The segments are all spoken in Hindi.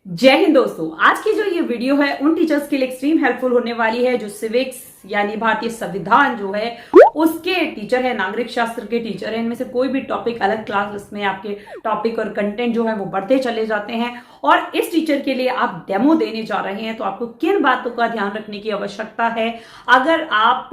जय हिंद दोस्तों। आज की जो ये वीडियो है उन टीचर्स के लिए एक्सट्रीम हेल्पफुल होने वाली है जो सिविक्स यानी भारतीय संविधान जो है उसके टीचर है, नागरिक शास्त्र के टीचर है। इनमें से कोई भी टॉपिक अलग क्लास में आपके टॉपिक और कंटेंट जो है वो बढ़ते चले जाते हैं और इस टीचर के लिए आप डेमो देने जा रहे हैं तो आपको किन बातों का ध्यान रखने की आवश्यकता है। अगर आप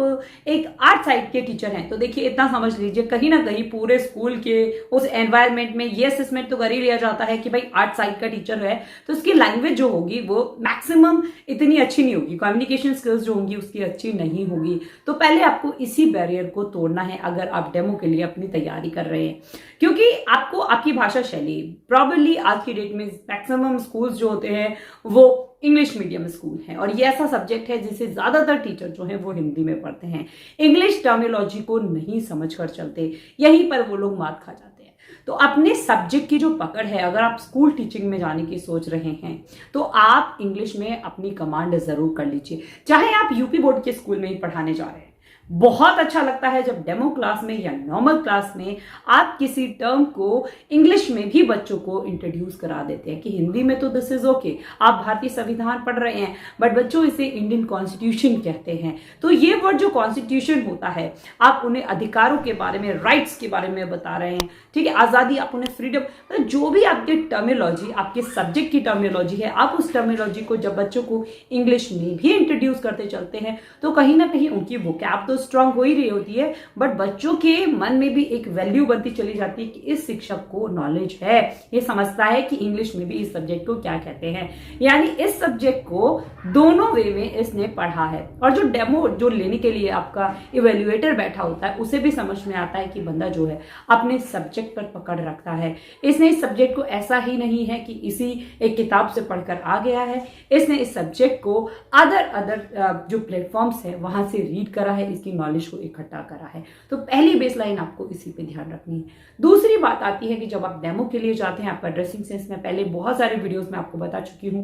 एक आर्ट साइड के टीचर हैं तो देखिए इतना समझ लीजिए, कहीं ना कहीं पूरे स्कूल के उस एनवायरमेंट में ये असेसमेंट तो कर ही लिया जाता है कि भाई आर्ट साइड का टीचर है तो उसकी लैंग्वेज जो होगी वो मैक्सिमम इतनी अच्छी नहीं होगी, कम्युनिकेशन स्किल्स जो होंगी उसकी अच्छी नहीं होगी। तो पहले आपको इसी बैरियर को तोड़ना है अगर आप डेमो के लिए अपनी तैयारी कर रहे हैं, क्योंकि आपको आपकी भाषा शैली प्रॉब्लली आज की डेट में मैक्सिमम स्कूल्स जो होते हैं वो इंग्लिश मीडियम स्कूल है और ये ऐसा सब्जेक्ट है जिसे ज्यादातर टीचर जो है वो हिंदी में पढ़ते हैं, इंग्लिश टर्मिनोलॉजी को नहीं समझकर चलते, यहीं पर वो लोग मात खा जाते हैं। तो अपने सब्जेक्ट की जो पकड़ है, अगर आप स्कूल टीचिंग में जाने की सोच रहे हैं तो आप इंग्लिश में अपनी कमांड जरूर कर लीजिए, चाहे आप यूपी बोर्ड के स्कूल में ही पढ़ाने जा रहे हैं। बहुत अच्छा लगता है जब डेमो क्लास में या नॉर्मल क्लास में आप किसी टर्म को इंग्लिश में भी बच्चों को इंट्रोड्यूस करा देते हैं कि हिंदी में तो दिस इज ओके, आप भारतीय संविधान पढ़ रहे हैं बट बच्चों इसे इंडियन कॉन्स्टिट्यूशन कहते हैं। तो ये वर्ड जो कॉन्स्टिट्यूशन होता है आप उन्हें अधिकारों के बारे में, राइट्स के बारे में बता रहे हैं, ठीक है, आजादी, आप उन्हें फ्रीडम, तो जो भी आपके टर्मिनोलॉजी, आपके सब्जेक्ट की टर्मिनोलॉजी है, आप उस टर्मिनोलॉजी को जब बच्चों को इंग्लिश में भी इंट्रोड्यूस करते चलते हैं तो कहीं ना कहीं उनकी वोकैब तो स्ट्रांग हो ही रही होती है बट बच्चों के मन में भी एक वैल्यू बनती चली जाती है कि इस शिक्षक को नॉलेज है, ये समझता है कि इंग्लिश में भी इस सब्जेक्ट को क्या कहते हैं, यानी इस सब्जेक्ट को दोनों वे में इसने पढ़ा है। और जो डेमो जो लेने के लिए आपका इवेल्युएटर बैठा होता है उसे भी समझ में आता है कि बंदा जो है अपने सब्जेक्ट पर पकड़ रखता है, इसने इस सब्जेक्ट को ऐसा ही नहीं है कि इसी एक किताब से पढ़कर आ गया है, इसने इस सब्जेक्ट को अदर जो प्लेटफॉर्म्स है वहां से रीड करा है, इसकी नॉलेज को इकट्ठा करा है। तो पहली बेसलाइन आपको इसी पे ध्यान रखनी है। दूसरी बात आती है कि जब आप डेमो के लिए जाते हैं, आपका ड्रेसिंग सेंस में पहले बहुत सारे वीडियोस में आपको बता चुकी हूं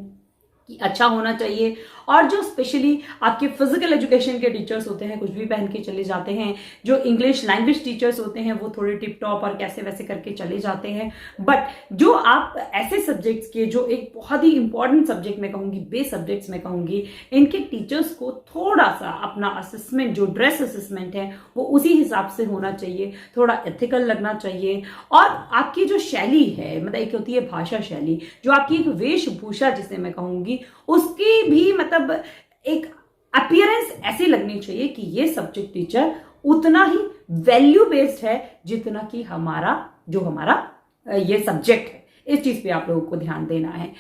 कि अच्छा होना चाहिए। और जो स्पेशली आपके फिजिकल एजुकेशन के टीचर्स होते हैं कुछ भी पहन के चले जाते हैं, जो इंग्लिश लैंग्वेज टीचर्स होते हैं वो थोड़े टिप टॉप और कैसे वैसे करके चले जाते हैं, बट जो आप ऐसे सब्जेक्ट्स के जो एक बहुत ही इंपॉर्टेंट सब्जेक्ट में कहूंगी, बेस सब्जेक्ट्स में कहूंगी, इनके टीचर्स को थोड़ा सा अपना असेसमेंट, जो ड्रेस असेसमेंट है वो उसी हिसाब से होना चाहिए, थोड़ा एथिकल लगना चाहिए। और आपकी जो शैली है, मतलब एक होती है भाषा शैली, जो आपकी एक वेशभूषा जिसे मैं कहूंगी उसकी भी मतलब एक अपीयरेंस ऐसी लगनी चाहिए कि ये सब्जेक्ट टीचर उतना ही वैल्यू बेस्ड है जितना कि हमारा ये सब्जेक्ट है। इस चीज पे आप लोगों को ध्यान देना है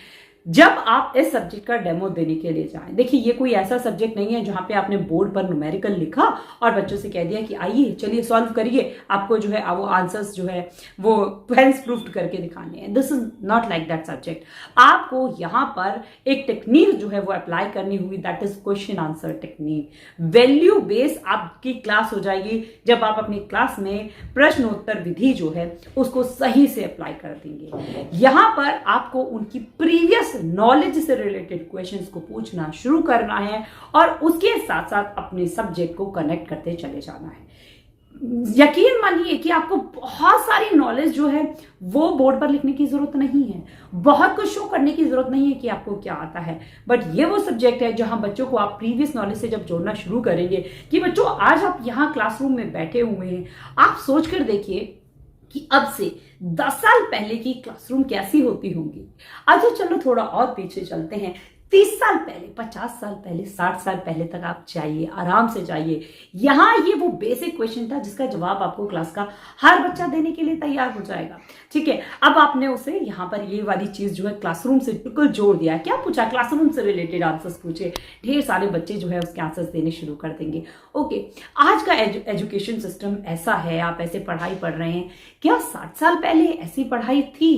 जब आप इस सब्जेक्ट का डेमो देने के लिए जाएं। देखिए ये कोई ऐसा सब्जेक्ट नहीं है जहां पे आपने बोर्ड पर न्यूमेरिकल लिखा और बच्चों से कह दिया कि आइए चलिए सॉल्व करिए, आपको जो है वो आंसर्स जो है वो पेन्स प्रूफ करके दिखाने हैं। This is not like that subject. आपको यहाँ पर एक टेक्निक जो है वो अप्लाई करनी हुई, that is question answer technique. Value base आपकी क्लास हो जाएगी जब आप अपनी क्लास में प्रश्नोत्तर विधि जो है उसको सही से अप्लाई कर देंगे। यहां पर आपको उनकी प्रीवियस नॉलेज से रिलेटेड क्वेश्चंस को पूछना शुरू करना है और उसके साथ साथ अपने सब्जेक्ट को कनेक्ट करते चले जाना है। यकीन मानिए कि आपको बहुत सारी नॉलेज जो है वो बोर्ड पर लिखने की जरूरत नहीं है, बहुत कुछ शो करने की जरूरत नहीं है कि आपको क्या आता है, बट ये वो सब्जेक्ट है जहां बच्चों को आप प्रीवियस नॉलेज से जब जोड़ना शुरू करेंगे कि बच्चों आज आप यहां क्लासरूम में बैठे हुए हैं, आप सोचकर देखिए कि अब से 10 साल पहले की क्लासरूम कैसी होती होंगी। अच्छा चलो थोड़ा और पीछे चलते हैं, 30 साल पहले, 50 साल पहले, 60 साल पहले तक आप जाइए, आराम से जाइए। यहां ये वो बेसिक क्वेश्चन था जिसका जवाब आपको क्लास का हर बच्चा देने के लिए तैयार हो जाएगा, ठीक है। अब आपने उसे यहाँ पर ये वाली चीज जो है क्लासरूम से बिल्कुल जोड़ दिया। क्या पूछा? क्लासरूम से रिलेटेड आंसर्स पूछे, ढेर सारे बच्चे जो है उसके आंसर्स देने शुरू कर देंगे। ओके, आज का एजुकेशन सिस्टम ऐसा है, आप ऐसे पढ़ाई पढ़ रहे हैं, क्या 60 साल पहले ऐसी पढ़ाई थी?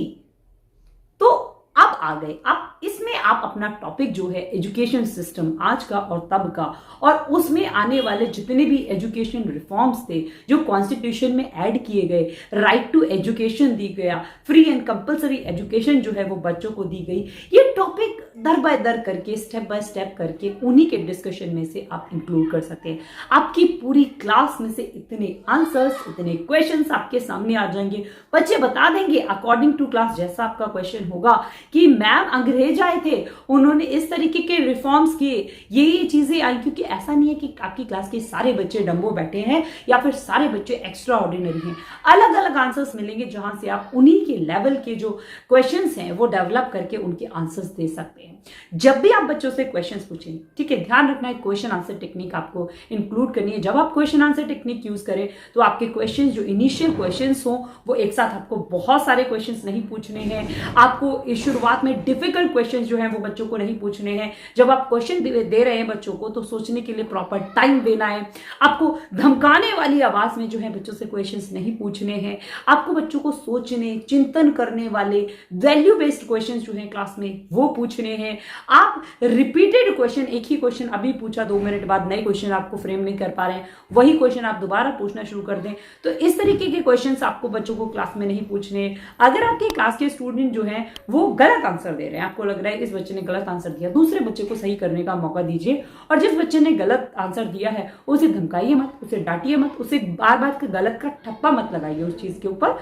तो अब आ गए, अब इसमें आप अपना टॉपिक जो है एजुकेशन सिस्टम आज का और तब का, और उसमें आने वाले जितने भी एजुकेशन रिफॉर्म्स थे जो कॉन्स्टिट्यूशन में ऐड किए गए, राइट टू एजुकेशन दी गया, फ्री एंड कंपलसरी एजुकेशन जो है वो बच्चों को दी गई, ये टॉपिक दर बाय दर करके, स्टेप बाय स्टेप करके उन्हीं के डिस्कशन में से आप इंक्लूड कर सकते हैं। आपकी पूरी क्लास में से इतने आंसर्स, इतने क्वेश्चंस आपके सामने आ जाएंगे, बच्चे बता देंगे अकॉर्डिंग टू क्लास। जैसा आपका क्वेश्चन होगा कि मैम अंग्रेज आए थे, उन्होंने इस तरीके के रिफॉर्म्स किए, ये चीजें आई, क्योंकि ऐसा नहीं है कि आपकी क्लास के सारे बच्चे डम्बो बैठे हैं या फिर सारे बच्चे एक्स्ट्रा ऑर्डिनरी हैं। अलग अलग आंसर्स मिलेंगे जहां से आप उन्हीं के लेवल के जो क्वेश्चंस हैं वो डेवलप करके उनके आंसर्स दे सकते हैं। जब भी आप बच्चों से क्वेश्चंस पूछें, ठीक है, ध्यान रखना है क्वेश्चन आंसर टेक्निक आपको इंक्लूड करनी है। जब आप क्वेश्चन आंसर टेक्निक यूज करें तो आपके क्वेश्चंस जो इनिशियल क्वेश्चंस हो वो एक साथ, आपको बहुत सारे क्वेश्चंस नहीं पूछने हैं। आपको शुरुआत में डिफिकल्ट क्वेश्चंस जो है वो बच्चों को नहीं पूछने हैं। जब आप क्वेश्चन दे रहे हैं बच्चों को तो सोचने के लिए प्रॉपर टाइम देना है। आपको धमकाने वाली आवाज में जो है बच्चों से क्वेश्चंस नहीं पूछने हैं। आपको बच्चों को सोचने, चिंतन करने वाले वैल्यू बेस्ड क्वेश्चंस जो है क्लास में वो पूछने हैं। आप रिपीटेड क्वेश्चन, एक ही क्वेश्चन अभी पूछा, 2 मिनट बाद नए क्वेश्चन आपको फ्रेम नहीं कर पा रहे हैं, वही क्वेश्चन आप दोबारा पूछना शुरू कर दें, तो इस तरीके के क्वेश्चंस आपको बच्चों को क्लास में नहीं पूछने। अगर आपके क्लास के स्टूडेंट जो है वो गलत आंसर दे रहे हैं, आपको लग रहा है इस बच्चे ने गलत आंसर दिया, दूसरे बच्चे को सही करने का मौका दीजिए। और जिस बच्चे ने गलत आंसर दिया है उसे धमकाइए मत, उसे डांटिए मत, उसे बार बार गलत का ठप्पा मत लगाइए उस चीज के ऊपर।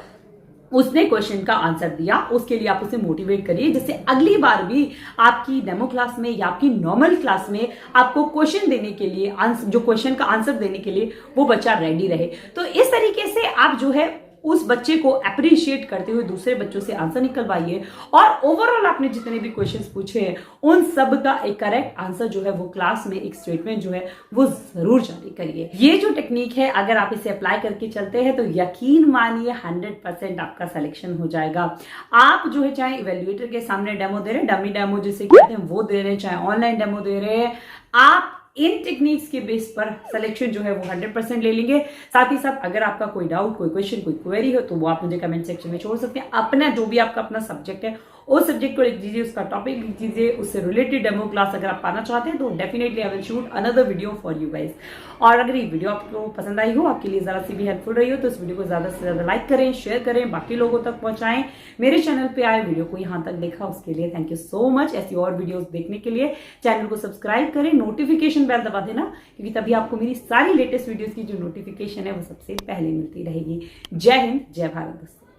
उसने क्वेश्चन का आंसर दिया, उसके लिए आप उसे मोटिवेट करिए, जिससे अगली बार भी आपकी डेमो क्लास में या आपकी नॉर्मल क्लास में आपको क्वेश्चन देने के लिए, जो क्वेश्चन का आंसर देने के लिए वो बच्चा रेडी रहे। तो इस तरीके से आप जो है उस बच्चे को अप्रिशिएट करते हुए दूसरे बच्चों से आंसर निकलवाइए। और ओवरऑल आपने जितने भी क्वेश्चंस पूछे हैं उन सब का एक करेक्ट आंसर जो है वो क्लास में एक स्टेटमेंट जो है वो जरूर जारी करिए। ये जो टेक्निक है अगर आप इसे अप्लाई करके चलते हैं तो यकीन मानिए 100% आपका सिलेक्शन हो जाएगा। आप जो है चाहे इवेल्युएटर के सामने डेमो दे रहे हैं, डमी डेमो जिसे कहते हैं वो दे रहे हैं, चाहे ऑनलाइन डेमो दे रहे हैं, आप इन टेक्निक्स के बेस पर सिलेक्शन जो है वो 100% ले लेंगे। साथ ही साथ अगर आपका कोई डाउट, कोई क्वेश्चन, कोई क्वेरी हो तो वो आप मुझे कमेंट सेक्शन में छोड़ सकते हैं। अपना जो भी आपका अपना सब्जेक्ट है उस सब्जेक्ट को लिख दीजिए, उसका टॉपिक लिख दीजिए, उससे रिलेटेड डेमो क्लास अगर आप पाना चाहते हैं तो definitely I will shoot another video for you guys. और अगर ये वीडियो आपको पसंद आई हो, आपके लिए जरा सी भी हेल्पफुल रही हो तो इस वीडियो को ज्यादा से ज्यादा लाइक करें, शेयर करें, बाकी लोगों तक पहुंचाएं। मेरे चैनल पे आए, वीडियो को यहाँ तक देखा उसके लिए थैंक यू सो मच। ऐसी और वीडियोस देखने के लिए चैनल को सब्सक्राइब करें, नोटिफिकेशन बेल दबा देना, क्योंकि तभी आपको मेरी सारी लेटेस्ट वीडियोस की जो नोटिफिकेशन है वो सबसे पहले मिलती रहेगी। जय हिंद, जय भारत दोस्तों।